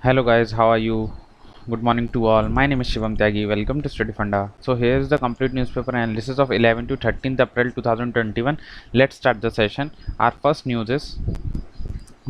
Hello guys, how are you? Good morning to all. My name is Shivam Tyagi. Welcome to Study Funda. So here is the complete newspaper analysis of 11 to 13th April 2021. Let's start the session. Our first news is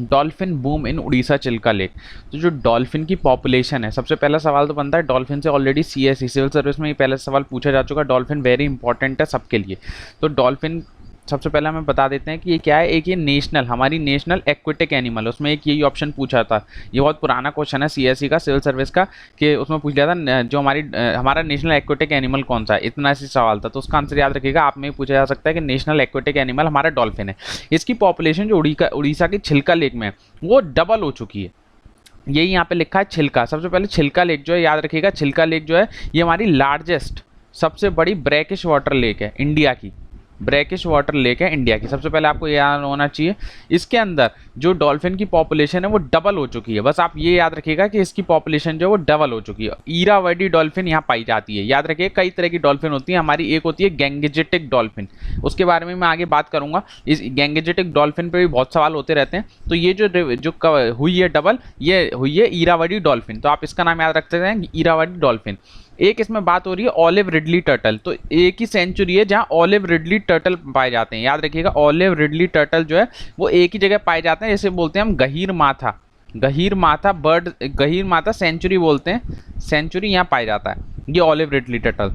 dolphin boom in Orissa Chilka lake. तो जो dolphin की population है, सबसे पहला सवाल तो बनता है डॉल्फिन से। ऑलरेडी सीएससी सिविल सर्विस में ये पहला सवाल पूछा जा चुका है। डॉल्फिन वेरी इंपॉर्टेंट है सबके लिए। तो डॉल्फिन सबसे पहले हमें बता देते हैं कि ये क्या है। एक ये नेशनल, हमारी नेशनल एक्वेटिक एनिमल है। उसमें एक यही ऑप्शन पूछा था। ये बहुत पुराना क्वेश्चन है सीएससी का, सिविल सर्विस का, कि उसमें पूछ लिया था जो हमारा नेशनल एक्वेटिक एनिमल कौन सा है। इतना सी सवाल था, तो उसका आंसर याद रखिएगा। आप में पूछा जा सकता है कि नेशनल एक्वेटिक एनिमल हमारा डॉल्फिन है। इसकी पॉपुलेशन जो उड़ीसा की छिलका लेक में है वो डबल हो चुकी है। यही यहाँ पे लिखा है छिलका। सबसे पहले छिलका लेक जो है, याद रखिएगा, छिलका लेक जो है ये हमारी लार्जेस्ट, सबसे बड़ी ब्रैकिश वाटर लेक है इंडिया की। ब्रैकिश वाटर लेक है इंडिया की, सबसे पहले आपको याद होना चाहिए। इसके अंदर जो डॉल्फिन की पॉपुलेशन है वो डबल हो चुकी है। बस आप ये याद रखिएगा कि इसकी पॉपुलेशन जो है वो डबल हो चुकी है। ईरावदी डॉल्फिन यहाँ पाई जाती है। याद रखिए कई तरह की डॉल्फिन होती है हमारी। एक होती है गैंगेजेटिक डॉल्फिन, उसके बारे में मैं आगे बात करूंगा। इस गैंगेजेटिक डॉल्फिन पे भी बहुत सवाल होते रहते हैं। तो ये जो हुई है डबल, ये हुई है ईरावदी डॉल्फिन। तो आप इसका नाम याद रख सकते हैं, ईरावदी डॉल्फिन। एक इसमें बात हो रही है ऑलिव रिडली टर्टल। तो एक ही सेंचुरी है जहां ऑलिव रिडली टर्टल पाए जाते हैं। याद रखिएगा ऑलिव रिडली टर्टल जो है वो एक ही जगह पाए जाते हैं, जैसे बोलते हैं हम गहीर माथा। गहीर माथा बर्ड, गहीर माथा सेंचुरी बोलते हैं, सेंचुरी यहाँ पाया जाता है ये ऑलिव रिडली टर्टल।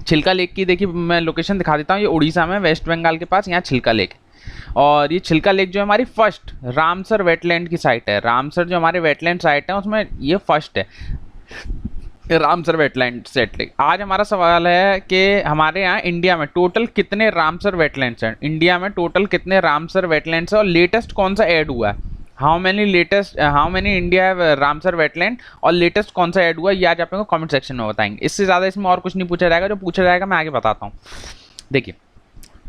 छिलका लेक की देखिए मैं लोकेशन दिखा देता हूँ। ये उड़ीसा में, वेस्ट बंगाल के पास यहाँ छिलका लेक है। और ये छिलका लेक जो है हमारी फर्स्ट रामसर वेटलैंड की साइट है। रामसर जो हमारे वेटलैंड साइट है उसमें ये फर्स्ट है, रामसर वेटलैंड सेट। आज हमारा सवाल है कि हमारे यहाँ इंडिया में टोटल कितने रामसर वेटलैंड्स हैं। इंडिया में टोटल कितने रामसर वेटलैंड्स हैं और लेटेस्ट कौन सा ऐड हुआ है। How many India have Ramsar wetland, और लेटेस्ट कौन सा ऐड हुआ है, ये आज आप लोगों को कमेंट सेक्शन में बताएंगे। इससे ज़्यादा इसमें और कुछ नहीं पूछा जाएगा। जो पूछा जाएगा मैं आगे बताता हूँ। देखिए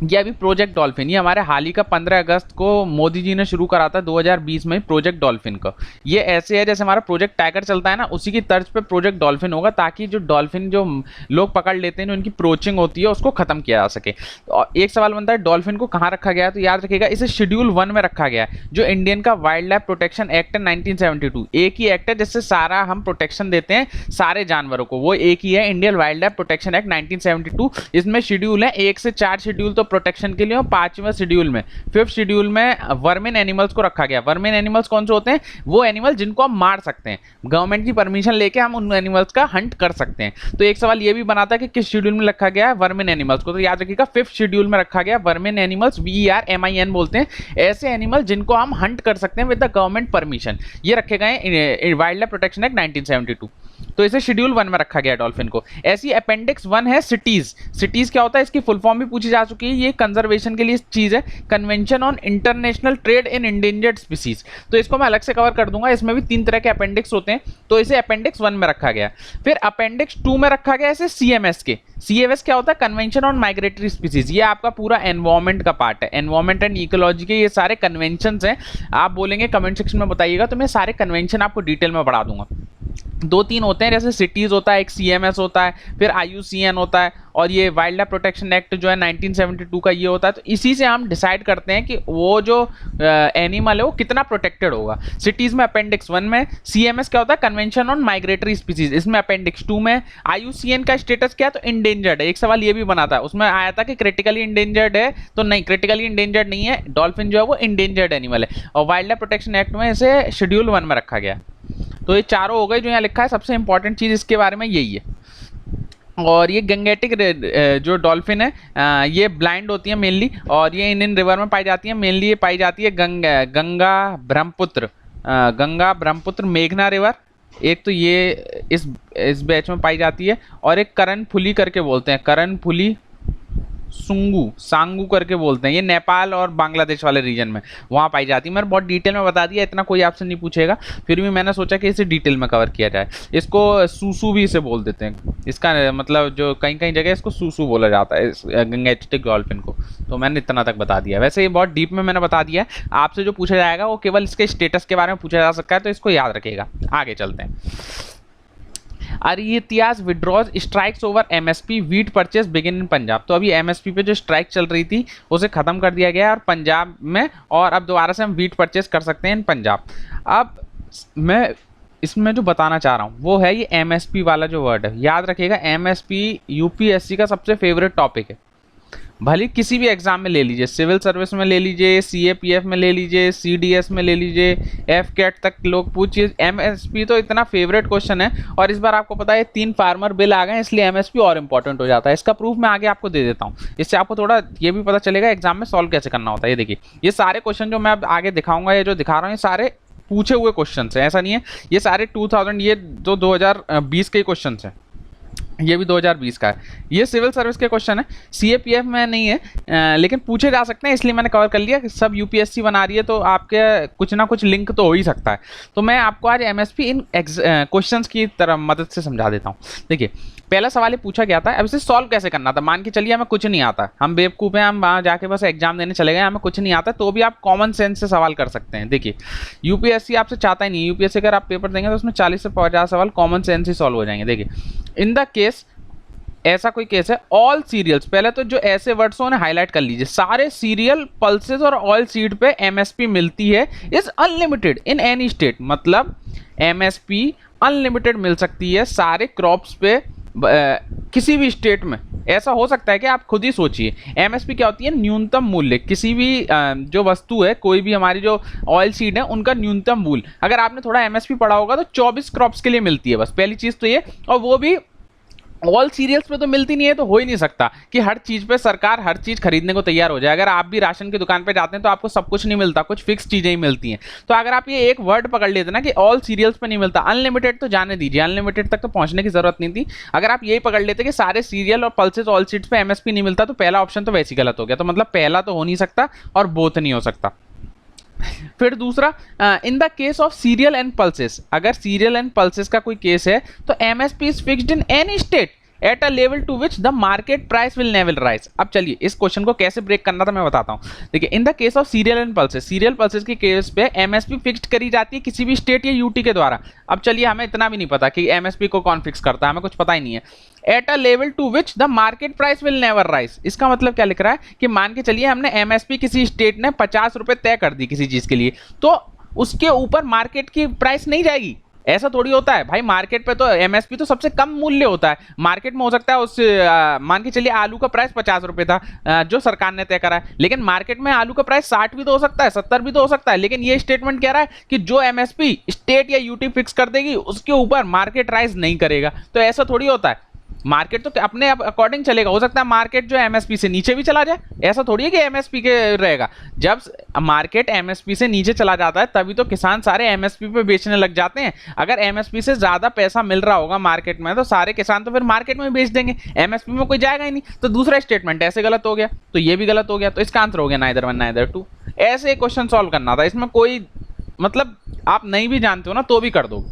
ये अभी प्रोजेक्ट डॉल्फिन, ये हमारे हाल ही का 15 अगस्त को मोदी जी ने शुरू करा था 2020 में प्रोजेक्ट डॉल्फिन का। ये ऐसे है जैसे हमारा प्रोजेक्ट टाइगर चलता है ना, उसी की तर्ज पे प्रोजेक्ट डॉल्फिन होगा, ताकि जो डॉल्फिन जो लोग पकड़ लेते हैं, जो उनकी प्रोचिंग होती है, उसको खत्म किया जा सके। और एक सवाल बनता है डॉल्फिन को कहाँ रखा गया है। तो याद रखिएगा इसे शेड्यूल 1 में रखा गया है, जो इंडियन का वाइल्ड लाइफ प्रोटेक्शन एक्ट है 1972। एक ही एक्ट है जिससे सारा हम प्रोटेक्शन देते हैं सारे जानवरों को, वो एक ही है, Indian wild life protection act 1972। इसमें शेड्यूल है 1 से 4 शेड्यूल तो प्रोटेक्शन के लिए। 5वें शेड्यूल में, 5th शेड्यूल में वर्मिन एनिमल्स को रखा गया। वर्मिन एनिमल्स कौन से होते हैं, वो एनिमल जिनको हम मार सकते हैं। गवर्नमेंट की परमिशन लेके हम उन एनिमल्स का हंट कर सकते हैं। तो एक सवाल ये भी बनाता है कि किस शेड्यूल में रखा गया है वर्मिन एनिमल्स को। तो याद रखिएगा 5th शेड्यूल में रखा गया वर्मिन एनिमल्स, VERMIN बोलते हैं, ऐसे एनिमल जिनको हम हंट कर सकते हैं विद द गवर्नमेंट परमिशन। ये रखे गए वाइल्ड लाइफ प्रोटेक्शन एक्ट 1972। तो इसे शेड्यूल 1 में रखा गया डॉल्फिन को। ऐसी अपेंडिक्स 1 है सिटीज। सिटीज क्या होता है, इसकी फुल फॉर्म भी पूछी जा चुकी है। ये कंजर्वेशन के लिए चीज है, convention on international trade in endangered species. तो इसको मैं अलग से कवर कर दूंगा। इसमें भी 3 तरह के अपेंडिक्स होते हैं, तो इसे अपेंडिक्स 1 में रखा गया। फिर अपेंडिक्स 2 में रखा गया इसे CMS के। CMS क्या होता है, कन्वेंशन ऑन माइग्रेटरी स्पीसीज। ये आपका पूरा एनवायरमेंट का पार्ट है, एनवायरमेंट एंड इकोलॉजी के ये सारे कन्वेंशन हैं। आप बोलेंगे कमेंट सेक्शन में बताइएगा, तो मैं सारे कन्वेंशन आपको डिटेल में बढ़ा दूंगा। 2-3 होते हैं, जैसे सिटीज होता है, एक CMS होता है, फिर IUCN होता है, और ये वाइल्ड लाइफ प्रोटेक्शन एक्ट जो है 1972 का ये होता है। तो इसी से हम डिसाइड करते हैं कि वो जो एनिमल है वो कितना प्रोटेक्टेड होगा। सिटीज में अपेंडिक्स 1 में। CMS क्या होता है, कन्वेंशन ऑन माइग्रेटरी स्पीसीज, इसमें अपेंडिक्स 2 में। IUCN का स्टेटस क्या है, तो इंडेंजर्ड है। एक सवाल ये भी बना था, उसमें आया था कि क्रिटिकली इंडेंजर्ड है, तो नहीं, क्रिटिकली इंडेंजर्ड नहीं है। डॉल्फिन जो है वो इंडेंजर्ड एनिमल है, और वाइल्ड लाइफ प्रोटेक्शन एक्ट में इसे शेड्यूल 1 में रखा गया। तो ये चारों हो गए जो यहाँ लिखा है। सबसे इंपॉर्टेंट चीज़ इसके बारे में यही है। और ये गंगेटिक जो डॉल्फिन है ये ब्लाइंड होती है मेनली, और ये इंडियन रिवर में पाई जाती है। मेनली ये पाई जाती है गंगा ब्रह्मपुत्र मेघना रिवर। एक तो ये इस बैच में पाई जाती है, और एक कर्णफुली करके बोलते हैं, कर्णफुली सांगू करके बोलते हैं। ये नेपाल और बांग्लादेश वाले रीजन में वहाँ पाई जाती है। मैंने बहुत डिटेल में बता दिया, इतना कोई आपसे नहीं पूछेगा, फिर भी मैंने सोचा कि इसे डिटेल में कवर किया जाए। इसको सूसू भी इसे बोल देते हैं। इसका मतलब जो कहीं कहीं जगह इसको सूसू बोला जाता है, इस गंगेटिक डॉल्फिन को। तो मैंने इतना तक बता दिया। वैसे ये बहुत डीप में मैंने बता दिया है। आपसे जो पूछा जाएगा वो केवल इसके स्टेटस के बारे में पूछा जा सकता है, तो इसको याद रखिएगा। आगे चलते हैं। इतिहास withdraws strikes over MSP wheat purchase begin in Punjab. तो अभी MSP पे जो स्ट्राइक चल रही थी उसे खत्म कर दिया गया और पंजाब में, और अब दोबारा से हम वीट परचेज कर सकते हैं इन पंजाब। अब मैं इसमें जो बताना चाह रहा हूँ वो है ये एमएसपी वाला जो वर्ड है, याद रखिएगा एमएसपी यूपीएससी का सबसे फेवरेट टॉपिक है। भले किसी भी एग्जाम में ले लीजिए, सिविल सर्विस में ले लीजिए, सीएपीएफ में ले लीजिए, सीडीएस में ले लीजिए, एफ कैट तक लोग पूछिए, एमएसपी तो इतना फेवरेट क्वेश्चन है। और इस बार आपको पता है 3 फार्मर बिल आ गए हैं, इसलिए एमएसपी और इंपॉर्टेंट हो जाता है। इसका प्रूफ मैं आगे आपको दे देता हूँ, इससे आपको थोड़ा ये भी पता चलेगा एग्जाम में सॉल्व कैसे करना होता है। ये देखिए, ये सारे क्वेश्चन जो मैं अब आगे दिखाऊंगा, ये जो दिखा रहा हूँ ये सारे पूछे हुए क्वेश्चन है, ऐसा नहीं है ये सारे 2000, ये जो 2020 के क्वेश्चन है, ये भी 2020 का है। ये सिविल सर्विस के क्वेश्चन है, सीएपीएफ में नहीं है, लेकिन पूछे जा सकते हैं, इसलिए मैंने कवर कर लिया कि सब यूपीएससी बना रही है तो आपके कुछ ना कुछ लिंक तो हो ही सकता है। तो मैं आपको आज एमएसपी इन क्वेश्चंस की तरह मदद से समझा देता हूँ। देखिए, पहला सवाल ये पूछा गया था, अब इसे सॉल्व कैसे करना था। मान के चलिए हमें कुछ नहीं आता, हम बेवकूफ़ हैं, हम वहाँ जाके बस एग्जाम देने चले गए, हमें कुछ नहीं आता, तो भी आप कॉमन सेंस से सवाल कर सकते हैं। देखिए, यूपीएससी आपसे चाहता ही नहीं, यूपीएससी अगर आप पेपर देंगे तो उसमें 40 से 50 सवाल कॉमन सेंस ही सॉल्व हो जाएंगे। देखिए, इन द केस, ऐसा कोई केस है, ऑल सीरियल्स, पहले तो जो ऐसे वर्ड्स उन्हें हाईलाइट कर लीजिए, सारे सीरियल, पल्सेस और ऑयल सीड पे एमएसपी मिलती है, is unlimited in any state. मतलब एमएसपी अनलिमिटेड मिल सकती है सारे क्रॉप्स पे किसी भी स्टेट में। ऐसा हो सकता है कि आप खुद ही सोचिए, एमएसपी क्या होती है, न्यूनतम मूल्य, किसी भी जो वस्तु है, कोई भी हमारी जो ऑयल सीड है उनका न्यूनतम मूल्य। अगर आपने थोड़ा एमएसपी पढ़ा होगा तो 24 क्रॉप्स के लिए मिलती है बस, पहली चीज तो ये, और वो भी ऑल सीरियल्स पे तो मिलती नहीं है, तो हो ही नहीं सकता कि हर चीज पे सरकार हर चीज खरीदने को तैयार हो जाए। अगर आप भी राशन की दुकान पे जाते हैं तो आपको सब कुछ नहीं मिलता, कुछ फिक्स चीजें ही मिलती हैं। तो अगर आप ये एक वर्ड पकड़ लेते ना कि ऑल सीरियल्स पे नहीं मिलता, अनलिमिटेड तो जाने दीजिए, अनलिमिटेड तक तो पहुंचने की जरूरत नहीं थी। अगर आप यही पकड़ लेते कि सारे सीरियल और पल्सेस ऑल सीड्स पे एमएसपी नहीं मिलता, तो पहला ऑप्शन तो वैसे ही गलत हो गया। तो मतलब पहला तो हो नहीं सकता और बोथ नहीं हो सकता। फिर दूसरा, in the case of cereal and pulses, अगर सीरियल एंड पल्सेस का कोई केस है तो MSP is fixed in any state at a level to which the market price will never rise. अब चलिए इस क्वेश्चन को कैसे ब्रेक करना था मैं बताता हूं। देखिए, इन the case of cereal and pulses, serial pulses के केस पे एमएसपी फिक्स्ड करी जाती है किसी भी स्टेट या यूटी के द्वारा। अब चलिए, हमें इतना भी नहीं पता कि एमएसपी को कौन फिक्स करता है, हमें कुछ पता ही नहीं है। At a level to which the market price will never rise, इसका मतलब क्या लिख रहा है कि मान के चलिए हमने एमएसपी किसी स्टेट ने 50 रुपए तय कर दी किसी चीज के लिए, तो उसके ऊपर मार्केट की प्राइस नहीं जाएगी। ऐसा थोड़ी होता है भाई, मार्केट पे तो एमएसपी तो सबसे कम मूल्य होता है। मार्केट में हो सकता है उस मान के चलिए आलू का प्राइस 50 रुपए था जो सरकार ने तय करा है, लेकिन मार्केट में आलू का प्राइस 60 भी तो हो सकता है, 70 भी तो हो सकता है। लेकिन ये स्टेटमेंट कह रहा है कि जो एमएसपी स्टेट या यूटी फिक्स कर देगी उसके ऊपर मार्केट राइज नहीं करेगा। तो ऐसा थोड़ी होता है, मार्केट तो अपने अकॉर्डिंग चलेगा। हो सकता है मार्केट जो एमएसपी से नीचे भी चला जाए, ऐसा थोड़ी है कि एमएसपी के रहेगा। जब मार्केट एमएसपी से नीचे चला जाता है तभी तो किसान सारे एमएसपी पे बेचने लग जाते हैं। अगर एमएसपी से ज्यादा पैसा मिल रहा होगा मार्केट में तो सारे किसान तो फिर मार्केट में बेच देंगे, एमएसपी में कोई जाएगा ही नहीं। तो दूसरा स्टेटमेंट ऐसे गलत हो गया, तो ये भी गलत हो गया। तो इसका आंसर हो गया नाइदर वन नाइदर टू। ऐसे क्वेश्चन सॉल्व करना था, इसमें कोई मतलब आप नहीं भी जानते हो ना तो भी कर दो।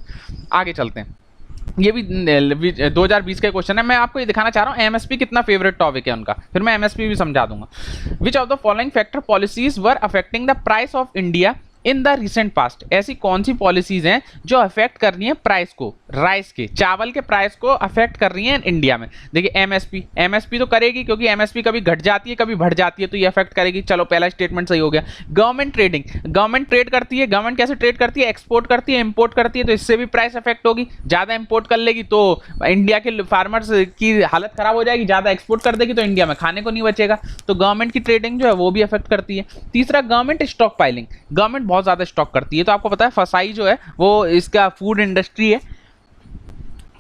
आगे चलते हैं, ये भी 2020 का क्वेश्चन है। मैं आपको ये दिखाना चाह रहा हूँ एमएसपी कितना फेवरेट टॉपिक है उनका, फिर मैं एमएसपी भी समझा दूंगा। विच of the following factor policies were affecting the price of India in the recent past, ऐसी कौन सी पॉलिसीज हैं जो अफेक्ट कर रही हैं प्राइस को, राइस के, चावल के प्राइस को अफेक्ट कर रही हैं इंडिया में। देखिए, एमएसपी तो करेगी क्योंकि एमएसपी कभी घट जाती है कभी बढ़ जाती है, तो ये अफेक्ट करेगी। चलो पहला स्टेटमेंट सही हो गया। गवर्नमेंट ट्रेडिंग, गवर्नमेंट ट्रेड करती है। गवर्नमेंट कैसे ट्रेड करती है, एक्सपोर्ट करती है, इंपोर्ट करती है, तो इससे भी प्राइस अफेक्ट होगी। ज्यादा इंपोर्ट कर लेगी तो इंडिया के फार्मर्स की हालत खराब हो जाएगी, ज्यादा एक्सपोर्ट कर देगी तो इंडिया में खाने को नहीं बचेगा, तो गवर्नमेंट की ट्रेडिंग जो है वो भी अफेक्ट करती है। तीसरा, गवर्नमेंट स्टॉक पाइलिंग, गवर्नमेंट बहुत ज्यादा स्टॉक करती है। तो आपको पता है फसाई जो है वो इसका फूड इंडस्ट्री है,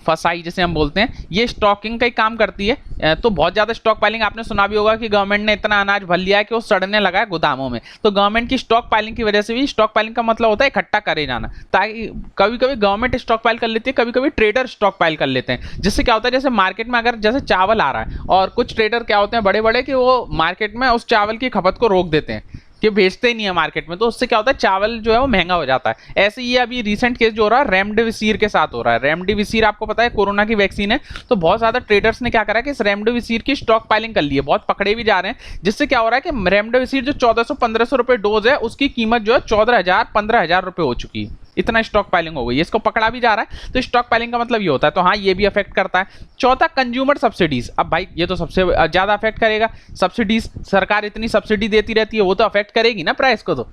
फसाई जैसे हम बोलते हैं, ये स्टॉकिंग का ही काम करती है। तो बहुत ज़्यादा स्टॉक पाइलिंग, आपने सुना भी होगा कि गवर्नमेंट ने इतना अनाज भर लिया है कि वो सड़ने लगा है गोदामों में। तो गवर्नमेंट की स्टॉक पाइलिंग की वजह से भी, स्टॉक पाइलिंग का मतलब होता है इकट्ठा करे जाना, ताकि कभी कभी गवर्नमेंट स्टॉक पाइल कर लेती है, कभी कभी ट्रेडर स्टॉक पाइल कर लेते हैं। जिससे क्या होता है, जैसे मार्केट में अगर जैसे चावल आ रहा है और कुछ ट्रेडर क्या होते हैं बड़े बड़े कि वो मार्केट में उस चावल की खपत को रोक देते हैं कि बेचते ही नहीं है मार्केट में, तो उससे क्या होता है चावल जो है वो महंगा हो जाता है। ऐसे ही अभी रिसेंट केस जो हो रहा है रेमडेसिविर के साथ हो रहा है। रेमडेसिविर आपको पता है कोरोना की वैक्सीन है, तो बहुत ज्यादा ट्रेडर्स ने क्या करा कि इस रेमडेसिविर की स्टॉक पाइलिंग कर ली है, बहुत पकड़े भी जा रहे हैं। जिससे क्या हो रहा है कि रेमडेसिविर जो 1400-1500 रुपए डोज है उसकी कीमत जो है 14,000-15,000 रुपए हो चुकी है। इतना स्टॉक पाइलिंग हो गई है, इसको पकड़ा भी जा रहा है। तो स्टॉक पाइलिंग का मतलब ये होता है, तो हाँ ये भी अफेक्ट करता है। चौथा, कंज्यूमर सब्सिडीज। अब भाई ये तो सबसे ज्यादा अफेक्ट करेगा, सब्सिडीज, सरकार इतनी सब्सिडी देती रहती है, वो तो अफेक्ट करेगी ना प्राइस को। तो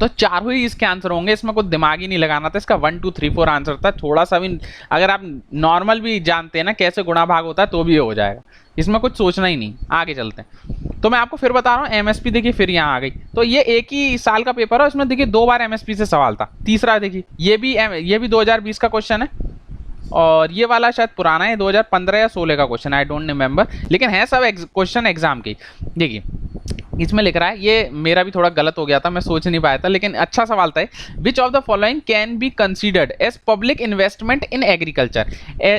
तो चारों ही इसके आंसर होंगे, इसमें कुछ दिमाग ही नहीं लगाना था। इसका 1 2 3 4 आंसर था। थोड़ा सा भी अगर आप नॉर्मल भी जानते हैं ना कैसे गुणा भाग होता है तो भी हो जाएगा, इसमें कुछ सोचना ही नहीं। आगे चलते हैं। तो मैं आपको फिर बता रहा हूँ एमएसपी देखिए फिर यहाँ आ गई। तो ये एक ही साल का पेपर है, इसमें देखिए 2 बार एमएसपी से सवाल था। तीसरा देखिए ये भी 2020 का क्वेश्चन है, और ये वाला शायद पुराना है, 2015 या 16 का क्वेश्चन, आई डोंट रिमेंबर, लेकिन है सब क्वेश्चन एग्जाम के। देखिए इसमें लिख रहा है, ये मेरा भी थोड़ा गलत हो गया था, मैं सोच नहीं पाया था, लेकिन अच्छा सवाल था। Which of the following can be considered as public investment in agriculture.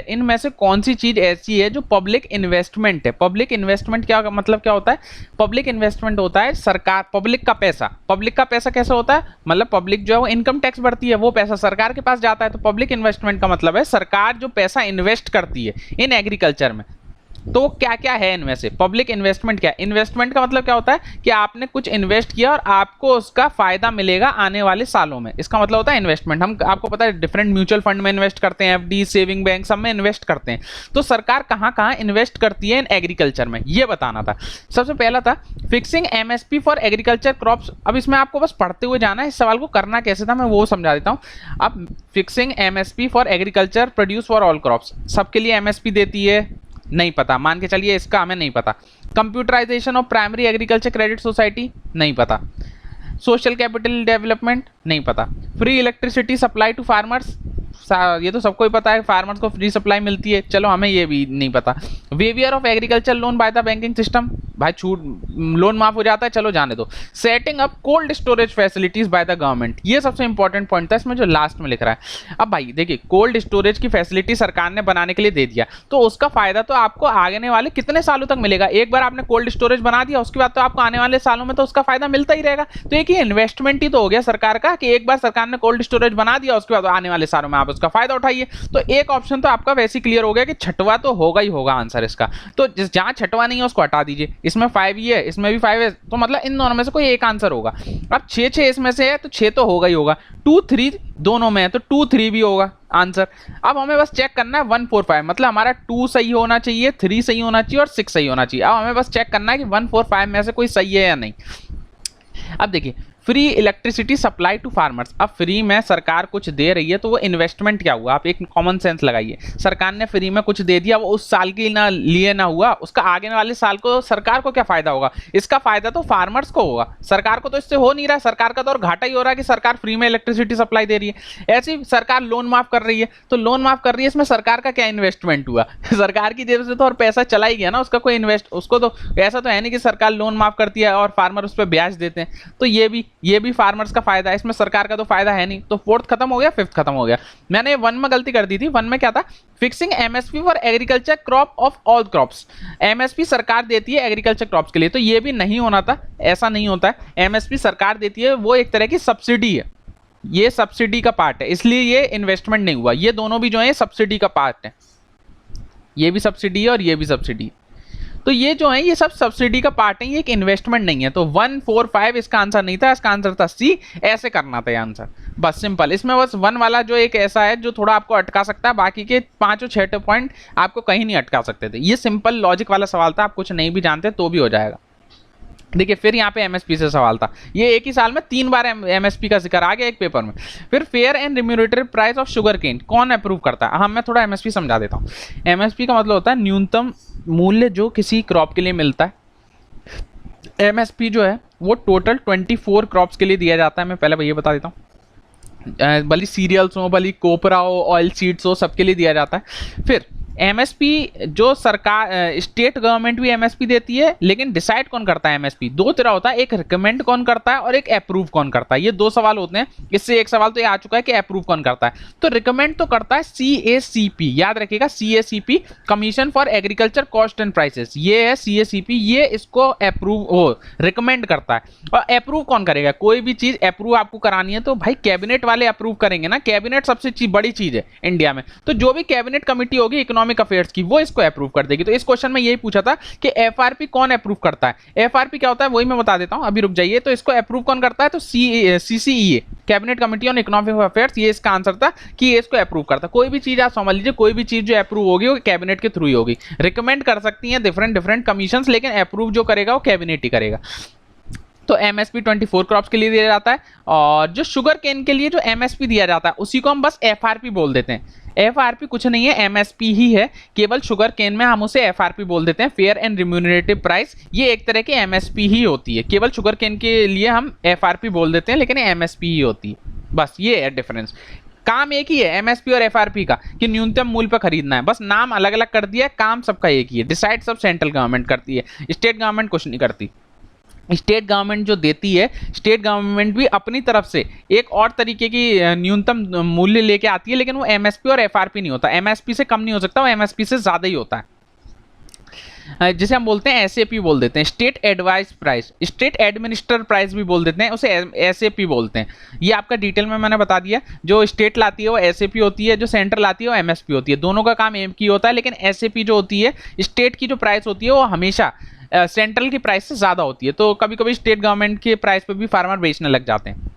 इनमें से कौन सी चीज ऐसी है जो पब्लिक इन्वेस्टमेंट है। पब्लिक इन्वेस्टमेंट क्या मतलब क्या होता है? पब्लिक इन्वेस्टमेंट होता है सरकार, पब्लिक का पैसा। पब्लिक का पैसा कैसे होता है? मतलब पब्लिक जो है वो इनकम टैक्स भरती है, वो पैसा सरकार के पास जाता है। तो पब्लिक इन्वेस्टमेंट का मतलब है सरकार जो पैसा इन्वेस्ट करती है इन एग्रीकल्चर में। तो क्या क्या है इनमें से? पब्लिक इन्वेस्टमेंट क्या है? इन्वेस्टमेंट का मतलब क्या होता है कि आपने कुछ इन्वेस्ट किया और आपको उसका फायदा मिलेगा आने वाले सालों में, इसका मतलब होता है इन्वेस्टमेंट। हम आपको पता है डिफरेंट म्यूचुअल फंड में इन्वेस्ट करते हैं, एफडी, सेविंग बैंक, सब में इन्वेस्ट करते हैं। तो सरकार कहां कहां इन्वेस्ट करती है इन एग्रीकल्चर में, ये बताना था। सबसे पहला था fixing MSP for agriculture crops. अब इसमें आपको बस पढ़ते हुए जाना है, इस सवाल को करना कैसे था मैं वो समझा देता हूं। अब fixing MSP for agriculture produce for all crops, सबके लिए एमएसपी देती है, नहीं पता, मान के चलिए इसका हमें नहीं पता। Computerisation of primary agriculture credit society, नहीं पता। सोशल कैपिटल डेवलपमेंट, नहीं पता। Free electricity supply to farmers, ये तो सबको ही पता है, फार्मर्स को फ्री सप्लाई मिलती है, चलो हमें ये भी नहीं पता। Waiver of agriculture loan by the banking system, भाई छूट लोन माफ हो जाता है, चलो जाने दो। Setting up cold storage facilities by the government, ये सबसे इंपॉर्टेंट पॉइंट था इसमें जो लास्ट में लिख रहा है। अब भाई देखिए कोल्ड स्टोरेज की फैसिलिटी सरकार ने बनाने के लिए दे दिया, तो उसका फायदा तो आपको आने वाले कितने सालों तक मिलेगा? एक बार आपने कोल्ड स्टोरेज बना दिया, उसके बाद तो आपको आने वाले सालों में तो उसका फायदा मिलता ही रहेगा। तो एक ही इन्वेस्टमेंट ही तो हो गया सरकार का कि एक बार सरकार ने कोल्ड स्टोरेज बना दिया, उसके बाद आने वाले सालों में आप उसका फायदा उठाइए। तो एक ऑप्शन तो आपका वैसे ही क्लियर हो गया कि छठवा तो होगा ही होगा आंसर इसका। तो जहां छठवा नहीं है उसको हटा दीजिए, इसमें 5 ही है, इसमें भी 5 है, तो मतलब इन दोनों में से कोई एक आंसर होगा। अब 6 इसमें से है तो 6 तो होगा ही होगा। 2 3 दोनों में है तो 2 3 भी होगा आंसर। अब हमें बस चेक करना है 1 4 5, मतलब हमारा 2 सही होना चाहिए, 3 सही होना चाहिए और 6 सही होना चाहिए। अब हमें बस चेक करना है कि 1 4 5 में से कोई सही है या नहीं। अब देखिए free electricity supply to farmers, अब फ्री में सरकार कुछ दे रही है तो वो इन्वेस्टमेंट क्या हुआ? आप एक कॉमन सेंस लगाइए, सरकार ने फ्री में कुछ दे दिया, वो उस साल के ना लिए ना हुआ, उसका आगे वाले साल को सरकार को क्या फायदा होगा? इसका फायदा तो फार्मर्स को होगा, सरकार को तो इससे हो नहीं रहा है। सरकार का तो और घाटा ही हो रहा है कि सरकार फ्री में इलेक्ट्रिसिटी सप्लाई दे रही है। ऐसी सरकार लोन माफ कर रही है, तो लोन माफ कर रही है, इसमें सरकार का क्या इन्वेस्टमेंट हुआ? सरकार की जेब से तो और पैसा चला ही गया ना, उसका कोई उसको तो ऐसा तो है नहीं कि सरकार लोन माफ करती है और फार्मर उस पर ब्याज देते हैं। तो ये भी फार्मर्स का फायदा है, इसमें सरकार का तो फायदा है नहीं। तो 4th खत्म हो गया, 5th खत्म हो गया। मैंने 1 में गलती कर दी थी। 1 में क्या था? Fixing MSP for agriculture crop of all crops, MSP सरकार देती है एग्रीकल्चर क्रॉप्स के लिए, तो ये भी नहीं होना था, ऐसा नहीं होता है। एमएसपी सरकार देती है, वो एक तरह की सब्सिडी है, ये सब्सिडी का पार्ट है, इसलिए ये इन्वेस्टमेंट नहीं हुआ। ये दोनों भी जो है सब्सिडी का पार्ट है, ये भी सब्सिडी है और ये भी सब्सिडी है। तो ये जो है ये सब सब्सिडी का पार्ट है, ये एक इन्वेस्टमेंट नहीं है। तो 1 4 5 इसका आंसर नहीं था, इसका आंसर था सी। ऐसे करना था ये आंसर, बस सिंपल। इसमें बस 1 वाला जो एक ऐसा है जो थोड़ा आपको अटका सकता है, बाकी के 5 और 6 पॉइंट आपको कहीं नहीं अटका सकते थे। ये सिंपल लॉजिक वाला सवाल था, आप कुछ नहीं भी जानते तो भी हो जाएगा। देखिए फिर यहाँ पे एमएसपी से सवाल था, ये एक ही साल में 3 बार एमएसपी का जिक्र आ गया एक पेपर में। फिर fair and remunerative price of sugarcane कौन अप्रूव करता है? हाँ मैं थोड़ा एमएसपी समझा देता हूँ। एमएसपी का मतलब होता है न्यूनतम मूल्य जो किसी क्रॉप के लिए मिलता है। एमएसपी जो है वो टोटल 24 क्रॉप्स के लिए दिया जाता है। मैं पहले ये बता देता हूँ, भले सीरियल्स हो, भले कोपरा हो, ऑयल सीड्स हो, सबके लिए दिया जाता है। फिर एमएसपी जो सरकार स्टेट गवर्नमेंट भी एमएसपी देती है, लेकिन डिसाइड कौन करता है? एमएसपी 2 तरह होता है, एक रिकमेंड कौन करता है और एक अप्रूव कौन करता है। ये 2 सवाल होते हैं, इससे एक सवाल तो ये आ चुका है कि अप्रूव कौन करता है। तो रिकमेंड तो करता है सीएसीपी, याद रखिएगा CACP, commission for agriculture cost and prices, ये है सीएसीपी, ये इसको अप्रूव रिकमेंड करता है। और अप्रूव कौन करेगा? कोई भी चीज अप्रूव आपको करानी है तो भाई कैबिनेट वाले अप्रूव करेंगे ना, कैबिनेट सबसे बड़ी चीज है इंडिया में। तो जो भी कैबिनेट कमेटी होगी इकोनॉमिक अफेयर्स की, वो इसको अप्रूव कर देगी। तो इस क्वेश्चन में यही पूछा था कि एफआरपी कौन अप्रूव करता है। एफआरपी क्या होता है वही मैं बता देता हूं, अभी रुक जाइए। तो इसको अप्रूव कौन करता है? तो CCEA, cabinet committee on economic affairs, ये इसका आंसर था कि ये इसको अप्रूव करता है। कोई भी चीज आप समझ लीजिए, कोई भी चीज जो अप्रूव होगी वो कैबिनेट के थ्रू ही होगी। रिकमेंड कर सकती हैं डिफरेंट कमीशंस, लेकिन अप्रूव जो करेगा वो कैबिनेट ही करेगा। तो एमएसपी 24 क्रॉप्स के लिए दिया जाता है। और जो शुगर केन के लिए जो एमएसपी दिया जाता है उसी को हम बस एफआरपी बोल देते हैं। एफआरपी कुछ नहीं है, एमएसपी ही है, केवल शुगर केन में हम उसे एफआरपी बोल देते हैं, फेयर एंड रिम्यूनरेटिव प्राइस। ये एक तरह की एमएसपी ही होती है, केवल शुगर केन के लिए हम एफआरपी बोल देते हैं लेकिन एमएसपी ही होती है। बस ये है डिफरेंस। काम एक ही है एमएसपी और एफआरपी का कि न्यूनतम मूल्य पर खरीदना है, बस नाम अलग अलग कर दिया है, काम सबका एक ही है। डिसाइड सब सेंट्रल गवर्नमेंट करती है, स्टेट गवर्नमेंट कुछ नहीं करती। स्टेट गवर्नमेंट जो देती है, स्टेट गवर्नमेंट भी अपनी तरफ से एक और तरीके की न्यूनतम मूल्य लेके आती है, लेकिन वो एमएसपी और एफआरपी नहीं होता, एमएसपी से कम नहीं हो सकता, वो एमएसपी से ज्यादा ही होता है। जिसे हम बोलते हैं एसएपी बोल देते हैं, state advice price, state administer price भी बोल देते हैं, उसे एसएपी बोलते हैं। ये आपका डिटेल में मैंने बता दिया, जो स्टेट लाती है वो एसएपी होती है, जो सेंट्रल लाती है वो एमएसपी होती है। दोनों का काम एक ही होता है, लेकिन एसएपी जो होती है, स्टेट की जो प्राइस होती है वो हमेशा सेंट्रल की प्राइस से ज़्यादा होती है। तो कभी कभी स्टेट गवर्नमेंट के प्राइस पे भी फार्मर बेचने लग जाते हैं।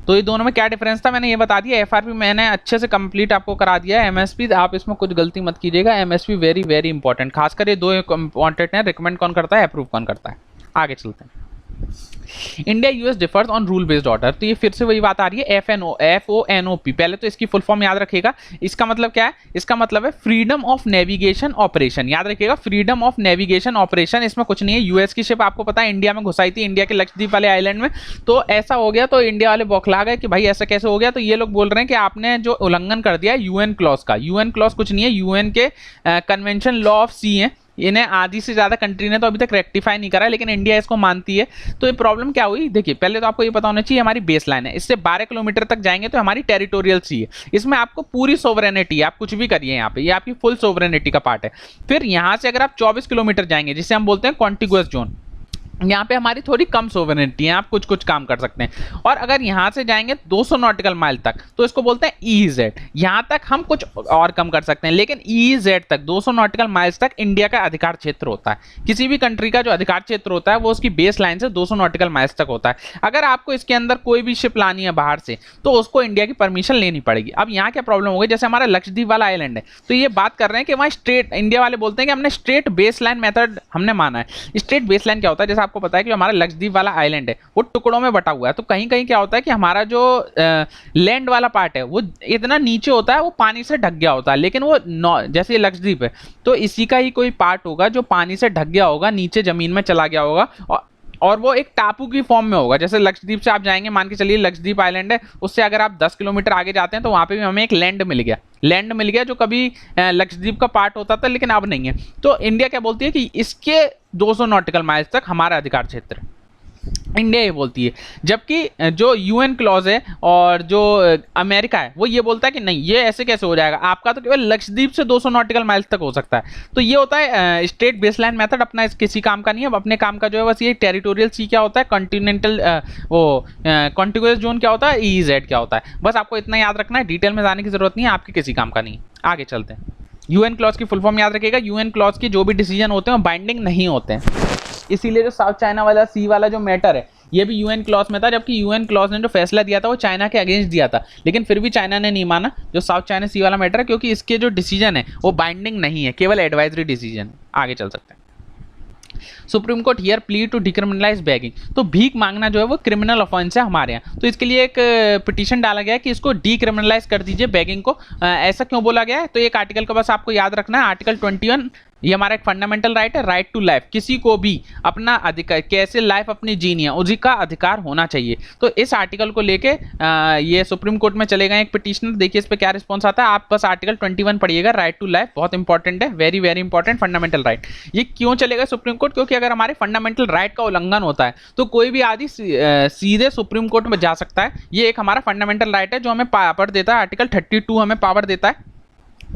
तो ये दोनों में क्या डिफरेंस था मैंने ये बता दिया। एफआरपी मैंने अच्छे से कंप्लीट आपको करा दिया है। एमएसपी आप इसमें कुछ गलती मत कीजिएगा, एमएसपी वेरी वेरी इंपॉर्टेंट, खासकर ये दो इंपॉर्टेंट है। रिकमेंड कौन करता है, अप्रूव कौन करता है। आगे चलते हैं। India US differs on rule based order. तो ये फिर से वही बात आ रही है, FONOP। पहले तो इसकी फुल फॉर्म याद रखिएगा। इसका मतलब क्या है, इसका मतलब है फ्रीडम ऑफ नेविगेशन ऑपरेशन। याद रखिएगा, फ्रीडम ऑफ नेविगेशन ऑपरेशन। इसमें कुछ नहीं है, यूएस की शिप आपको पता है इंडिया में घुसाई थी, इंडिया के लक्षद्वीप वाले आइलैंड में। तो ऐसा हो गया, तो इंडिया वाले बौखला गए कि भाई ऐसा कैसे हो गया। तो ये लोग बोल रहे हैं कि आपने जो उल्लंघन कर दिया यूएन क्लॉज का। यूएन क्लॉज कुछ नहीं है, यूएन के कन्वेंशन लॉ ऑफ सी है। इन्हें आधी से ज्यादा कंट्री ने तो अभी तक रेक्टिफाई नहीं करा है, लेकिन इंडिया इसको मानती है। तो ये प्रॉब्लम क्या हुई, देखिए पहले तो आपको ये पता होना चाहिए हमारी बेस लाइन है, इससे 12 किलोमीटर तक जाएंगे तो हमारी टेरिटोरियल सी है। इसमें आपको पूरी सोवरेनिटी है, आप कुछ भी करिए यहाँ पे, ये आपकी फुल सोवरेनिटी का पार्ट है। फिर यहाँ से अगर आप 24 किलोमीटर जाएंगे, जिसे हम बोलते हैं कॉन्टिगुअस जोन, यहाँ पे हमारी थोड़ी कम सोवरेनिटी है, आप कुछ कुछ काम कर सकते हैं। और अगर यहाँ से जाएंगे 200 नॉटिकल माइल तक, तो इसको बोलते हैं EEZ। यहाँ तक हम कुछ और कम कर सकते हैं, लेकिन EEZ तक 200 नॉटिकल माइल्स तक इंडिया का अधिकार क्षेत्र होता है। किसी भी कंट्री का जो अधिकार क्षेत्र होता है वो उसकी बेस लाइन से 200 नॉटिकल माइल्स तक होता है। अगर आपको इसके अंदर कोई भी शिप लानी है बाहर से, तो उसको इंडिया की परमिशन लेनी पड़ेगी। अब यहाँ क्या प्रॉब्लम हो गई, जैसे हमारा लक्षद्वीप वाला आइलैंड है, तो ये बात कर रहे हैं कि वहाँ स्ट्रेट, इंडिया वाले बोलते हैं कि हमने स्ट्रेट बेस लाइन मेथड हमने माना है। स्ट्रेट बेस लाइन क्या होता है, जैसे आपको पता है कि हमारा लक्षद्वीप वाला आइलैंड है वो टुकड़ों में बटा हुआ है। तो कहीं कहीं क्या होता है कि हमारा जो लैंड वाला पार्ट है वो इतना नीचे होता है, वो पानी से ढक गया होता है। लेकिन वो जैसे लक्षद्वीप है तो इसी का ही कोई पार्ट होगा जो पानी से ढक गया होगा, नीचे जमीन में चला गया होगा, और वो एक टापू की फॉर्म में होगा। जैसे लक्षद्वीप से आप जाएंगे, मान के चलिए लक्षद्वीप आइलैंड है, उससे अगर आप 10 किलोमीटर आगे जाते हैं तो वहां पे भी हमें एक लैंड मिल गया, लैंड मिल गया जो कभी लक्षद्वीप का पार्ट होता था लेकिन अब नहीं है। तो इंडिया क्या बोलती है कि इसके 200 नॉटिकल माइल्स तक हमारा अधिकार क्षेत्र है, इंडिया ये बोलती है। जबकि जो यूएन क्लॉज है और जो अमेरिका है वो ये बोलता है कि नहीं, ये ऐसे कैसे हो जाएगा, आपका तो केवल लक्षद्वीप से 200 नॉटिकल माइल्स तक हो सकता है। तो ये होता है स्टेट बेसलाइन मेथड, अपना किसी काम का नहीं है। अब अपने काम का जो है बस ये टेरिटोरियल सी क्या होता है, कॉन्टिनेंटल वो कॉन्टिगुअस जोन क्या होता है, EEZ क्या होता है। बस आपको इतना याद रखना है, डिटेल में जाने की जरूरत नहीं है, आपके किसी काम का नहीं। आगे चलते हैं। यूएन क्लॉज की फुल फॉर्म याद रखिएगा। यूएन क्लॉज की जो भी डिसीजन होते हैं वो बाइंडिंग नहीं होते हैं, इसीलिए जो साउथ चाइना वाला सी वाला जो मैटर है ये भी यूएन क्लॉज में था। जबकि यूएन क्लॉज ने जो फैसला दिया था वो चाइना के अगेंस्ट दिया था, लेकिन फिर भी चाइना ने नहीं माना जो साउथ चाइना सी वाला मैटर है, क्योंकि इसके जो डिसीजन है वो बाइंडिंग नहीं है, केवल एडवाइजरी डिसीजन है। आगे चल सकते हैं। Supreme Court hear plea to decriminalise begging. तो भीख मांगना जो है वो क्रिमिनल ऑफेंस है हमारे यहाँ, तो इसके लिए एक पिटीशन डाला गया है कि इसको डिक्रिमिनलाइज कर दीजिए बैगिंग को। ऐसा क्यों बोला गया है, तो एक आर्टिकल का बस आपको याद रखना है, आर्टिकल 21। ये हमारा एक फंडामेंटल राइट है, राइट टू लाइफ। किसी को भी अपना अधिकार, कैसे लाइफ अपनी जीनी है उसी का अधिकार होना चाहिए। तो इस आर्टिकल को लेके ये सुप्रीम कोर्ट में चले गए एक पिटीशनर। देखिए इस पे क्या रिस्पॉन्स आता है। आप बस आर्टिकल 21 पढ़िएगा, राइट टू लाइफ, बहुत इंपॉर्टेंट है, very very important fundamental right. ये क्यों चलेगा सुप्रीम कोर्ट, क्योंकि अगर हमारे फंडामेंटल राइट का उल्लंघन होता है तो कोई भी आदमी सीधे सुप्रीम कोर्ट में जा सकता है। ये एक हमारा फंडामेंटल राइट है जो हमें पावर देता है, आर्टिकल 32 हमें पावर देता है,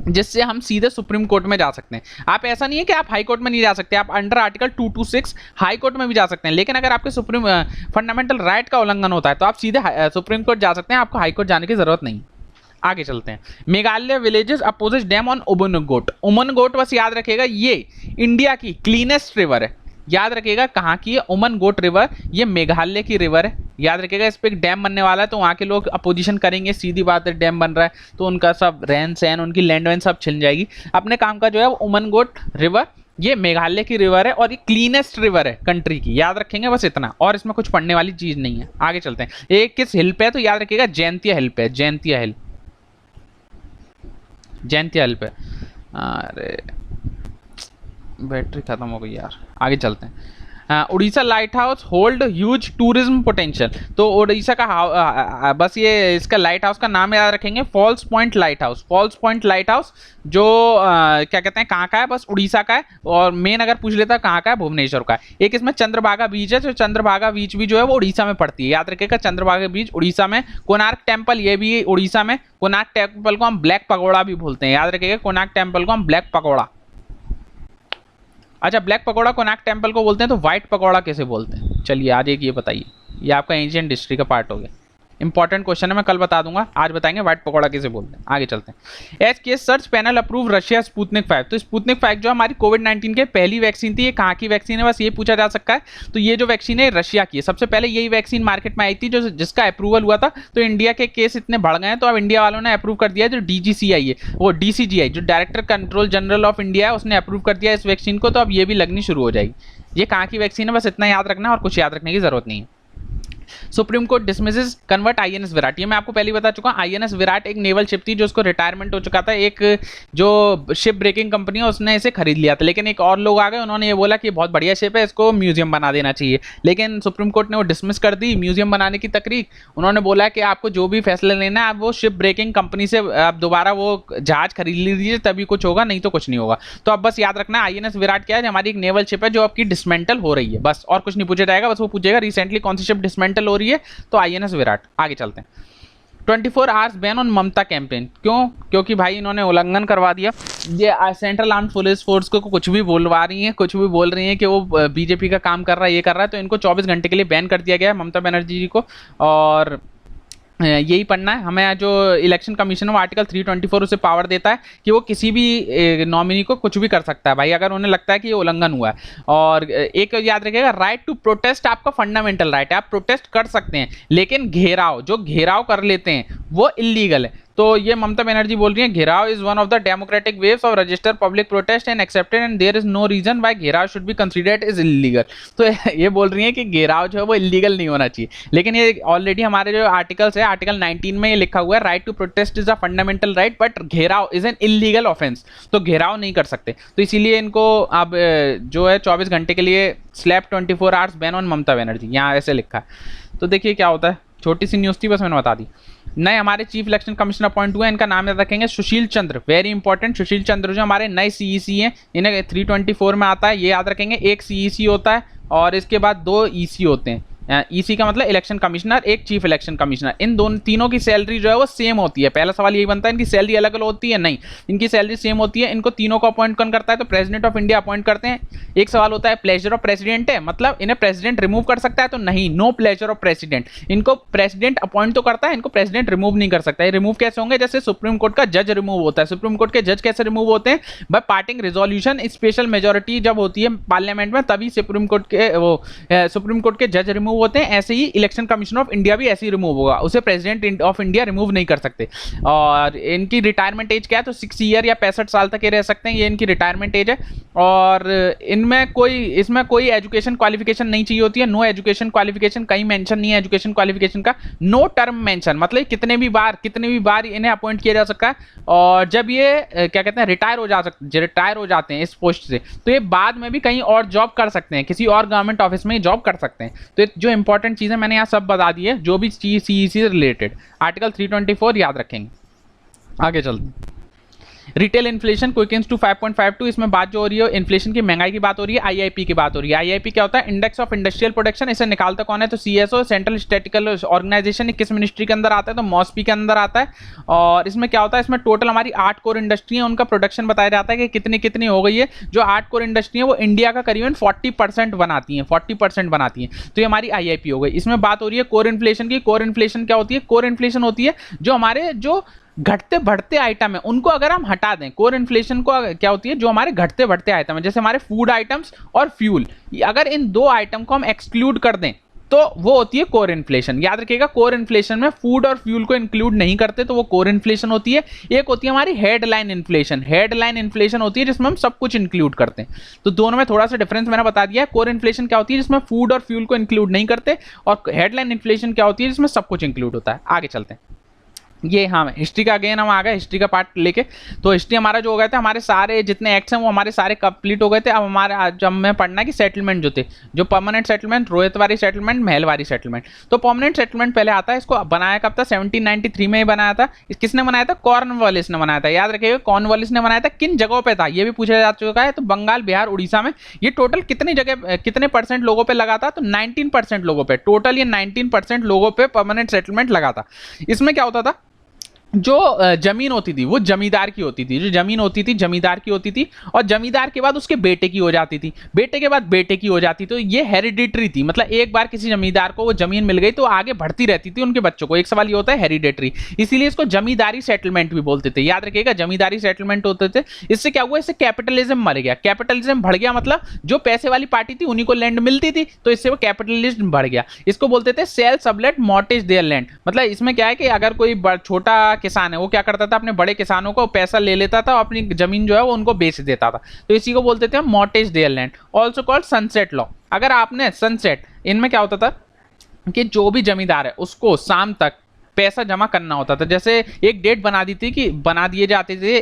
जिससे हम सीधे सुप्रीम कोर्ट में जा सकते हैं। आप ऐसा नहीं है कि आप हाई कोर्ट में नहीं जा सकते, आप अंडर आर्टिकल 226 हाई कोर्ट में भी जा सकते हैं। लेकिन अगर आपके सुप्रीम फंडामेंटल राइट का उल्लंघन होता है तो आप सीधे सुप्रीम कोर्ट जा सकते हैं, आपको हाई कोर्ट जाने की जरूरत नहीं। आगे चलते हैं। Meghalaya villages opposite dam on Umngot. Umngot बस याद रखिएगा, ये इंडिया की क्लीनेस्ट रिवर है। याद रखिएगा कहाँ की है, उमनगोट रिवर, ये मेघालय की रिवर है। याद रखिएगा इस पर एक डैम बनने वाला है, तो वहाँ के लोग अपोजिशन करेंगे, सीधी बात है, डैम बन रहा है तो उनका सब रहन सहन, उनकी लैंड वैन सब छिन जाएगी। अपने काम का जो है वो उमनगोट रिवर ये मेघालय की रिवर है और ये क्लीनेस्ट रिवर है कंट्री की, याद रखेंगे बस इतना, और इसमें कुछ पढ़ने वाली चीज नहीं है। आगे चलते हैं। ये किस हिल पे है तो याद रखिएगा जैंतिया हिल पे है, जैंतिया हिल, जैंतिया हिल पे। अरे बैटरी खत्म हो गई यार, आगे चलते हैं। Orissa light house hold huge tourism potential. तो उड़ीसा का बस ये इसका लाइट हाउस का नाम याद रखेंगे, False Point lighthouse. False Point lighthouse जो क्या कहते हैं कहाँ का है, बस उड़ीसा का है। और मेन अगर पूछ लेता कहाँ का है, भुवनेश्वर का है। एक इसमें चंद्रभागा बीच है, जो चंद्रभागा बीच भी जो है वो उड़ीसा में पड़ती है, याद रखिएगा चंद्रभागा बीच उड़ीसा में। कोणार्क टेम्पल ये भी उड़ीसा में। कोणार्क टेम्पल को हम ब्लैक पगोड़ा भी बोलते हैं, याद रखिएगा कोणार्क टेम्पल को हम ब्लैक पगोड़ा। अच्छा ब्लैक पकौड़ा कोणार्क टेम्पल को बोलते हैं, तो व्हाइट पकौड़ा कैसे बोलते हैं? चलिए आज एक ये बताइए, ये आपका एंशिएंट हिस्ट्री का पार्ट हो गया। इंपॉर्टेंट क्वेश्चन है, मैं कल बता दूंगा, आज बताएंगे व्हाइट पकौड़ा कैसे बोलते हैं। आगे चलते हैं। H case search panel approve Russia Sputnik 5। तो स्पुतनिक 5 जो हमारी कोविड-19 के पहली वैक्सीन थी, ये कहाँ की वैक्सीन है, बस ये पूछा जा सकता है। तो ये जो वैक्सीन है रशिया की है। सबसे पहले यही वैक्सीन मार्केट में आई थी जो जिसका अप्रूवल हुआ था। तो इंडिया के केस इतने बढ़ गए हैं, तो अब इंडिया वालों ने अप्रूव कर दिया, जो DGCI है वो DCGI जो director control general of India है उसने अप्रूव कर दिया इस वैक्सीन को। तो अब ये भी लगनी शुरू हो जाएगी। ये कहाँ की वैक्सीन है बस इतना याद रखना, और कुछ याद रखने की जरूरत नहीं है। Supreme court dismisses convert INS Virat. ये मैं आपको पहले बता चुका हूं। INS विराट एक नेवल शिप थी जो उसको रिटायरमेंट हो चुका था। एक जो शिप ब्रेकिंग कंपनी है उसने इसे खरीद लिया था, लेकिन एक और लोग आ गए, उन्होंने ये बोला कि बहुत बढ़िया शिप है, इसको म्यूजियम बना देना चाहिए। लेकिन सुप्रीम कोर्ट ने वो डिसमिस कर दी म्यूजियम बनाने की तकरीक। उन्होंने बोला कि आपको जो भी फैसला लेना है आप वो शिप ब्रेकिंग कंपनी से आप दोबारा वो जहाज खरीद लीजिए, तभी कुछ होगा, नहीं तो कुछ नहीं होगा। तो अब बस याद रखना INS विराट क्या है, हमारी एक नेवल शिप है जो आपकी डिसमेंटल हो रही है, बस और कुछ नहीं पूछा जाएगा। बस वो पूछेगा रिसेंटली कौन सी शिप डिसमेंटल हो रही है, तो INS विराट। आगे चलते हैं। 24 hours ban on Mamata campaign. क्यों? क्योंकि भाई इन्होंने उल्लंघन करवा दिया। ये सेंट्रल आर्म पुलिस फोर्स को कुछ भी बोलवा रही हैं, कुछ भी बोल रही हैं कि वो बीजेपी का काम कर रहा है, ये कर रहा है, तो इनको 24 घंटे के लिए बैन कर दिया गया है ममता बनर्जी जी को। और यही पढ़ना है हमें। जो इलेक्शन कमीशन है वो आर्टिकल 324 उसे पावर देता है कि वो किसी भी नॉमिनी को कुछ भी कर सकता है भाई, अगर उन्हें लगता है कि ये उल्लंघन हुआ है। और एक याद रखिएगा, राइट टू प्रोटेस्ट आपका फंडामेंटल राइट है, आप प्रोटेस्ट कर सकते हैं, लेकिन घेराव जो घेराव कर लेते हैं वो इलीगल है। तो ये ममता बनर्जी बोल रही है gherao is one of the democratic waves of register public protest and accepted and there is no reason why gherao should be considered is illegal. तो ये बोल रही है कि घेराव जो है वो इलीगल नहीं होना चाहिए, लेकिन ये ऑलरेडी हमारे जो आर्टिकल्स है आर्टिकल 19 में ये लिखा हुआ है right to protest is a fundamental right but gherao is an illegal offence. तो घेराव नहीं कर सकते, तो इसीलिए इनको अब जो है 24 घंटे के लिए slab 24 hours ban on Mamata Banerjee, यहाँ ऐसे लिखा है। तो देखिए क्या होता है, छोटी सी न्यूज़ थी बस मैंने बता दी। नए हमारे चीफ इलेक्शन कमिश्नर अपॉइंट हुए, इनका नाम याद रखेंगे सुशील चंद्र, वेरी इंपॉर्टेंट। सुशील चंद्र जो हमारे नए CEC हैं, इन्हें 324 में आता है, ये याद रखेंगे। एक CEC होता है और इसके बाद 2 EC होते हैं। EC का मतलब इलेक्शन कमिश्नर, एक चीफ इलेक्शन कमिश्नर। इन दोनों तीनों की सैलरी जो है वो सेम होती है। पहला सवाल यही बनता है इनकी सैलरी अलग अलग होती है, नहीं, इनकी सैलरी सेम होती है। इनको तीनों को अपॉइंट कौन करता है, तो प्रेसिडेंट ऑफ इंडिया अपॉइंट करते हैं। एक सवाल होता है प्लेजर ऑफ प्रेसिडेंट है, मतलब इन्हें प्रेसिडेंट रिमूव कर सकता है, तो नहीं, नो प्लेजर ऑफ प्रेसिडेंट। इनको प्रेसिडेंट अपॉइंट तो करता है, इनको प्रेसिडेंट रिमूव नहीं कर सकता है। रिमूव कैसे होंगे, जैसे सुप्रीम कोर्ट का जज रिमूव होता है। सुप्रीम कोर्ट के जज कैसे रिमूव होते हैं, by parting resolution. Special majority जब होती है पार्लियामेंट में तभी सुप्रीम कोर्ट के जज रिमूव होते हैं। ऐसे ही इलेक्शन कमीशन ऑफ इंडिया भी ऐसे ही रिमूव होगा, उसे प्रेसिडेंट ऑफ इंडिया रिमूव नहीं कर सकते। और इनकी रिटायरमेंट एज क्या है, तो 6 ईयर या 65 साल तक ये रह सकते हैं, ये इनकी रिटायरमेंट एज है। और इसमें कोई एजुकेशन क्वालिफिकेशन नहीं चाहिए होती है, नो एजुकेशन क्वालिफिकेशन, कहीं मेंशन नहीं है एजुकेशन क्वालिफिकेशन का। नो टर्म मेंशन, मतलब कितने भी बार इन्हें अपॉइंट किया जा सकता है। और जब ये क्या कहते हैं रिटायर हो जाते हैं इस पोस्ट से, तो ये बाद में भी कहीं और जॉब कर सकते हैं, किसी और गवर्नमेंट ऑफिस में जॉब कर सकते हैं। तो जो इंपॉर्टेंट चीजें मैंने यहाँ सब बता दी है, जो भी CEC से रिलेटेड। आर्टिकल 324 याद रखेंगे। आगे चलते हैं। Retail inflation quickens to 5.52। इसमें बात जो हो रही है इन्फ्लेशन की, महंगाई की बात हो रही है, IIP की बात हो रही है। IIP क्या होता है, इंडेक्स ऑफ इंडस्ट्रियल प्रोडक्शन। इसे निकालता कौन है, तो CSO सेंट्रल स्टैटिस्टिकल ऑर्गेनाइजेशन। किस मिनिस्ट्री के अंदर आता है, तो MOSPI के अंदर आता है। और इसमें क्या होता है, इसमें टोटल हमारी 8 कोर इंडस्ट्री है, उनका प्रोडक्शन बताया जाता है कि कितनी कितनी हो गई है। जो 8 कोर इंडस्ट्री है वो इंडिया का करीबन 40% बनाती है, 40% बनाती है। तो ये हमारी IIP हो गई। इसमें बात हो रही है कोर इन्फ्लेशन की। कोर इन्फ्लेशन क्या होती है, कोर इन्फ्लेशन होती है जो हमारे जो घटते बढ़ते आइटम है उनको अगर हम हटा दें। कोर इन्फ्लेशन को क्या होती है, जो हमारे घटते बढ़ते आइटम है, जैसे हमारे फूड आइटम्स और फ्यूल, अगर इन 2 आइटम को हम एक्सक्लूड कर दें तो वो होती है कोर इन्फ्लेशन। याद रखिएगा, कोर इन्फ्लेशन में फूड और फ्यूल को इंक्लूड नहीं करते, तो वो कोर इन्फ्लेशन होती है। एक होती है हमारी हेडलाइन इन्फ्लेशन। हेडलाइन इन्फ्लेशन होती है जिसमें हम सब कुछ इंक्लूड करते हैं। तो दोनों में थोड़ा सा डिफरेंस मैंने बता दिया है। कोर इन्फ्लेशन क्या होती है जिसमें फूड और फ्यूल को इंक्लूड नहीं करते, और हेडलाइन इन्फ्लेशन क्या होती है जिसमें सब कुछ इंक्लूड होता है। आगे चलते हैं। ये हाँ, हिस्ट्री का अगेन हम आ गए हिस्ट्री का पार्ट लेके। तो हिस्ट्री हमारा जो हो गया था, हमारे सारे जितने एक्ट्स हैं वो हमारे सारे कंप्लीट हो गए थे। अब हमारे आज हमें पढ़ना है कि सेटलमेंट जो थे, जो permanent settlement, Ryotwari settlement, Mahalwari settlement. तो परमानेंट सेटलमेंट पहले आता है, इसको बनाया कब था? 1793 में ही बनाया था। किसने बनाया था? कॉर्नवालिस ने बनाया था। याद रखिएगा, कॉर्नवालिस ने बनाया था। किन जगहों पर था ये भी पूछा जा चुका है। तो बंगाल, बिहार, उड़ीसा में। ये टोटल कितनी जगह, कितने परसेंट लोगों पर लगा था? तो 19% लोगों पर। टोटल ये 19% लोगों पर परमानेंट सेटलमेंट लगा था। इसमें क्या होता था, जो जमीन होती थी वो जमींदार की होती थी। जो जमीन होती थी जमींदार की होती थी, और जमींदार के बाद उसके बेटे की हो जाती थी, बेटे के बाद बेटे की हो जाती। तो ये हेरिडिटरी थी, मतलब एक बार किसी जमींदार को वो जमीन मिल गई तो आगे बढ़ती रहती थी उनके बच्चों को। एक सवाल ये होता है हेरिडिटरी, इसीलिए इसको जमींदारी सेटलमेंट भी बोलते थे। याद रखिएगा, जमींदारी सेटलमेंट होते थे। इससे क्या हुआ? इससे कैपिटलिज्म मर गया। कैपिटलिज्म बढ़ गया, मतलब जो पैसे वाली पार्टी थी उन्हीं को लैंड मिलती थी, तो इससे वो कैपिटलिज्म बढ़ गया। इसको बोलते थे sell sublet mortgage their land. मतलब इसमें क्या है कि अगर कोई छोटा किसान है, वो क्या करता था, अपने बड़े किसानों को पैसा ले लेता था और अपनी जमीन जो है वो उनको बेच देता था। तो इसी को बोलते थे mortgage their land, also called sunset law. अगर आपने सनसेट, इनमें क्या होता था कि जो भी जमींदार है उसको शाम तक पैसा जमा करना होता था। जैसे एक डेट बना दी थी कि बना दिए जाते थे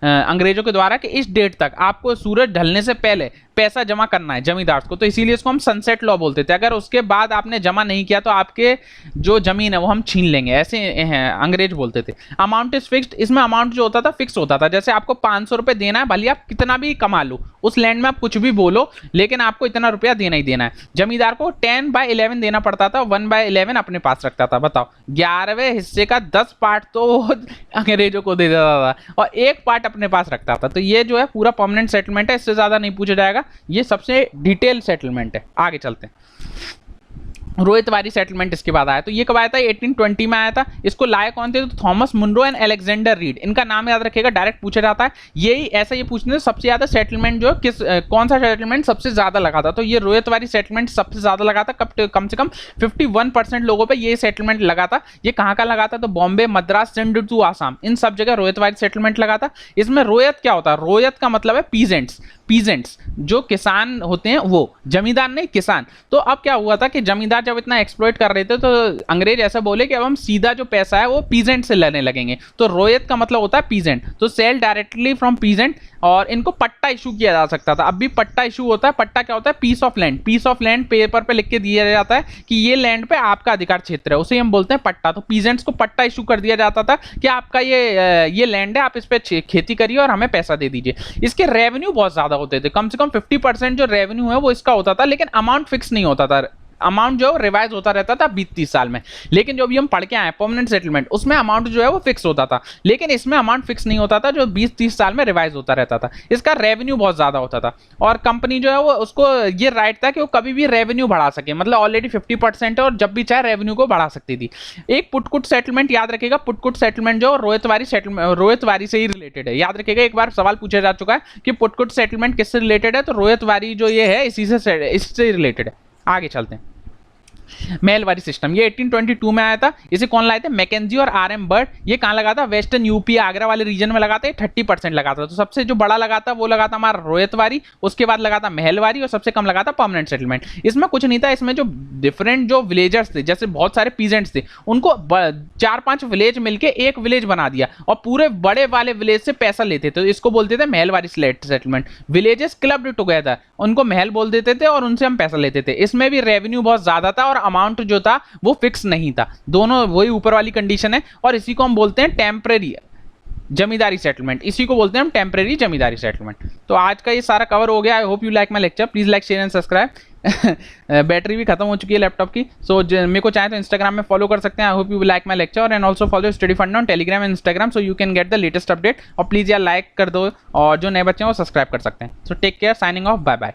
अंग्रेजों के द्वारा कि इस डेट तक आपको सूरज ढलने से पहले पैसा जमा करना है जमींदार को, तो इसीलिए इसको हम सनसेट लॉ बोलते थे। अगर उसके बाद आपने जमा नहीं किया तो आपके जो जमीन है वो हम छीन लेंगे, ऐसे अंग्रेज बोलते थे। अमाउंट इज फिक्स्ड, इसमें अमाउंट जो होता था फिक्स होता था। जैसे आपको 500 रुपये देना है, भले आप कितना भी कमा लो उस लैंड में, आप कुछ भी बोलो, लेकिन आपको इतना रुपया देना ही देना है। जमींदार को 10/11 देना पड़ता था, 1/11 अपने पास रखता था। बताओ, 11वें हिस्से का 10 पार्ट तो अंग्रेजों को दे देता था और 1 पार्ट अपने पास रखता था। तो ये जो है पूरा परमानेंट सेटलमेंट है, इससे ज्यादा नहीं पूछा जाएगा। ये सबसे डिटेल सेटलमेंट है। आगे चलते हैं। रोहितवारी सेटलमेंट इसके बाद आया। तो ये कब आया था? 1820 में आया था। इसको लाए कौन थे? तो Thomas Munro and Alexander Read. इनका नाम याद रखिएगा, डायरेक्ट पूछा जाता है। यही ऐसा ये पूछते हैं सबसे ज्यादा सेटलमेंट जो कौन सा सेटलमेंट सबसे ज्यादा लगा था? तो ये रोहितवारी सेटलमेंट सबसे ज्यादा लगा था। कम से कम 51% लोगों पर ये सेटलमेंट लगा था। ये कहाँ का लगा था? तो बॉम्बे, मद्रास, सिंध टू आसाम, इन सब जगह रोहितवारी सेटलमेंट लगा था। इसमें रोयत क्या होता है? रोयत का मतलब है पीजेंट्स। पीजेंट्स जो किसान होते हैं, वो जमींदार नहीं, किसान। तो अब क्या हुआ था कि जमींदार जब इतना एक्सप्लॉइट कर रहे थे तो अंग्रेज ऐसा बोले कि अब हम सीधा जो पैसा है वो पीजेंट से लेने लगेंगे। तो रोयत का मतलब होता है पीजेंट, तो सेल डायरेक्टली फ्रॉम पीजेंट। और इनको पट्टा इशू किया जा सकता था। अब भी पट्टा इशू होता है। पट्टा क्या होता है? Piece of land. Piece of land paper पे लिख के दिया जाता है कि ये लैंड पे आपका अधिकार क्षेत्र है, उसे हम बोलते हैं पट्टा। तो पीजेंट्स को पट्टा इशू कर दिया जाता था कि आपका ये लैंड है, आप इस पे खेती करिए और हमें पैसा दे दीजिए। इसके रेवेन्यू बहुत ज्यादा होते थे, कम से कम 50% जो रेवेन्यू है वो इसका होता था, लेकिन अमाउंट फिक्स नहीं होता था। अमाउंट जो रिवाइज होता रहता था 20-30 साल में। लेकिन जो अभी हम पढ़ के आए परमानेंट सेटलमेंट, उसमें अमाउंट जो है वो फिक्स होता था, लेकिन इसमें अमाउंट फिक्स नहीं होता था, जो 20-30 साल में रिवाइज होता रहता था। इसका रेवेन्यू बहुत ज्यादा होता था और कंपनी जो है वो उसको ये राइट था कि वो कभी भी रेवेन्यू बढ़ा सके, मतलब ऑलरेडी 50% है और जब भी चाहे रेवेन्यू को बढ़ा सकती थी। एक पुटकुट सेटलमेंट याद रखेगा, पुटकुट सेटलमेंट जो रोहितवारी से ही रिलेटेड है। याद रखेगा, एक बार सवाल पूछा जा चुका है कि पुटकुट सेटलमेंट किससे रिलेटेड है, तो रोहितवारी जो ये है इससे रिलेटेड है। आगे चलते हैं। महलवारी सिस्टम ये 1822 में आया था। इसे कौन लाए थे? मैकेंजी और RM बर्ड। ये कहां लगा था? वेस्टर्न यूपी आगरा वाले रीजन में लगा था। 30% लगा था। तो सबसे जो बड़ा लगा था वो लगा था हमारा रोहितवारी, उसके बाद लगा था महलवारी और सबसे कम लगा था परमानेंट सेटलमेंट। इसमें कुछ नहीं था, इसमें जो डिफरेंट जो विलेजर्स थे, जैसे बहुत सारे पीजेंट्स थे, उनको 4-5 विलेज मिलके एक विलेज बना दिया और पूरे बड़े वाले विलेज से पैसा लेते थे। तो इसको बोलते थे Mahalwari settlement. Villages clubbed together, उनको महल बोल देते थे और उनसे हम पैसा लेते थे। इसमें भी रेवेन्यू बहुत ज्यादा था और अमाउंट जो था वो फिक्स नहीं था। दोनों वही ऊपर वाली कंडीशन है और इसी को हम बोलते हैं टेम्परेरी जमींदारी सेटलमेंट। इसी को बोलते हैं हम टेम्परेरी जमींदारी सेटलमेंट। तो आज का ये सारा कवर हो गया। आई hope you like my lecture. Please like, share and subscribe. Battery भी खत्म हो चुकी है लैपटॉप की, सो मेरे को चाहे तो इंस्टाग्राम में फॉलो कर सकते हैं। I hope you like my lecture and also follow Study Funda on Telegram and Instagram, so you can get the latest update. और प्लीज यार लाइक कर दो और जो नए बच्चे हैं वो सब्सक्राइब कर सकते हैं। So take care, signing off, bye bye.